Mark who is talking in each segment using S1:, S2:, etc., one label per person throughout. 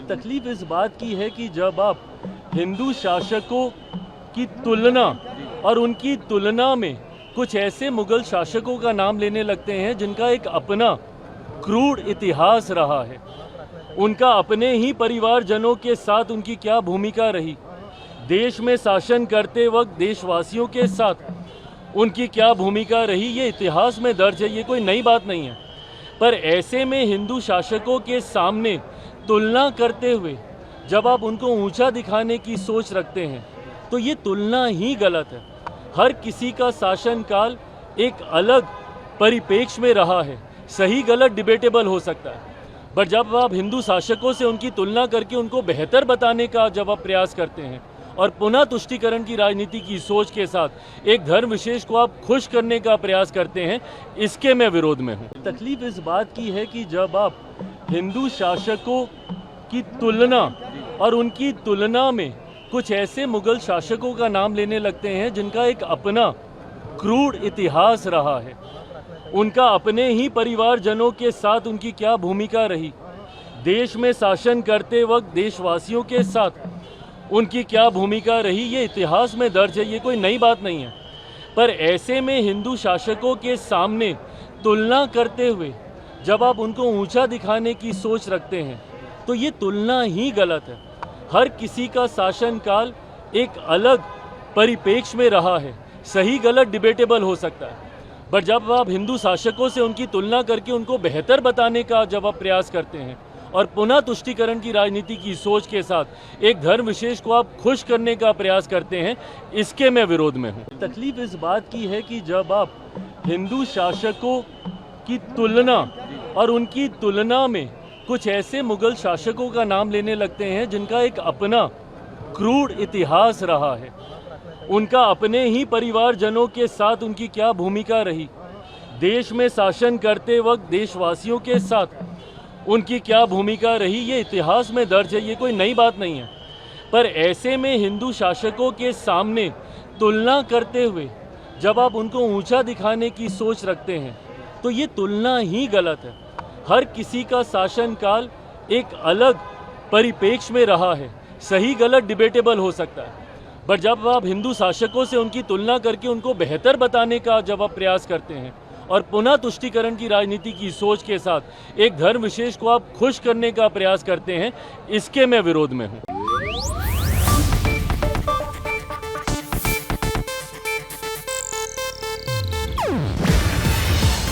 S1: तकलीफ इस बात की है कि जब आप हिंदू शासकों की तुलना और उनकी तुलना में कुछ ऐसे मुगल शासकों का नाम लेने लगते हैं जिनका एक अपना क्रूर इतिहास रहा है, उनका अपने ही परिवारजनों के साथ उनकी क्या भूमिका रही, देश में शासन करते वक्त देशवासियों के साथ उनकी क्या भूमिका रही, ये इतिहास में दर्ज है, ये कोई नई बात नहीं है। पर ऐसे में हिंदू शासकों के सामने तुलना करते हुए जब आप उनको ऊंचा दिखाने की सोच रखते हैं तो ये तुलना ही गलत है। हर किसी का शासनकाल एक अलग परिप्रेक्ष्य में रहा है, सही गलत डिबेटेबल हो सकता है, बट जब आप हिंदू शासकों से उनकी तुलना करके उनको बेहतर बताने का जब आप प्रयास करते हैं और पुनः तुष्टीकरण की राजनीति की सोच के साथ एक धर्म विशेष को आप खुश करने का प्रयास करते हैं, इसके मैं विरोध में हूँ। तकलीफ इस बात की है कि जब आप हिंदू शासकों की तुलना और उनकी तुलना में कुछ ऐसे मुगल शासकों का नाम लेने लगते हैं जिनका एक अपना क्रूर इतिहास रहा है, उनका अपने ही परिवारजनों के साथ उनकी क्या भूमिका रही, देश में शासन करते वक्त देशवासियों के साथ उनकी क्या भूमिका रही, ये इतिहास में दर्ज है, ये कोई नई बात नहीं है। पर ऐसे में हिंदू शासकों के सामने तुलना करते हुए जब आप उनको ऊंचा दिखाने की सोच रखते हैं तो ये तुलना ही गलत है। हर किसी का शासनकाल एक अलग परिप्रेक्ष्य में रहा है, सही गलत डिबेटेबल हो सकता है, बट जब आप हिंदू शासकों से उनकी तुलना करके उनको बेहतर बताने का जब आप प्रयास करते हैं और पुनः तुष्टीकरण की राजनीति की सोच के साथ एक धर्म विशेष को आप खुश करने का प्रयास करते हैं, इसके मैं विरोध में हूँ। तकलीफ इस बात की है कि जब आप हिंदू शासकों की तुलना और उनकी तुलना में कुछ ऐसे मुगल शासकों का नाम लेने लगते हैं जिनका एक अपना क्रूर इतिहास रहा है, उनका अपने ही परिवारजनों के साथ उनकी क्या भूमिका रही, देश में शासन करते वक्त देशवासियों के साथ उनकी क्या भूमिका रही, ये इतिहास में दर्ज है, ये कोई नई बात नहीं है। पर ऐसे में हिंदू शासकों के सामने तुलना करते हुए जब आप उनको ऊंचा दिखाने की सोच रखते हैं तो ये तुलना ही गलत है। हर किसी का शासनकाल एक अलग परिप्रेक्ष्य में रहा है, सही गलत डिबेटेबल हो सकता है, बट जब आप हिंदू शासकों से उनकी तुलना करके उनको बेहतर बताने का जब आप प्रयास करते हैं और पुनः तुष्टीकरण की राजनीति की सोच के साथ एक धर्म विशेष को आप खुश करने का प्रयास करते हैं, इसके मैं विरोध में हूँ।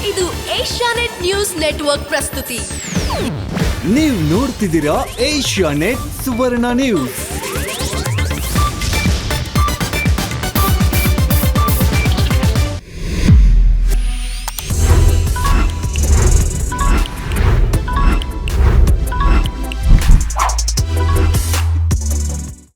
S2: ಇದು ಏಷ್ಯಾನೆಟ್ ನ್ಯೂಸ್ ನೆಟ್ವರ್ಕ್ ಪ್ರಸ್ತುತಿ.
S3: ನೀವು ನೋಡ್ತಿದ್ದೀರಾ ಏಷ್ಯಾನೆಟ್ ಸುವರ್ಣ ನ್ಯೂಸ್.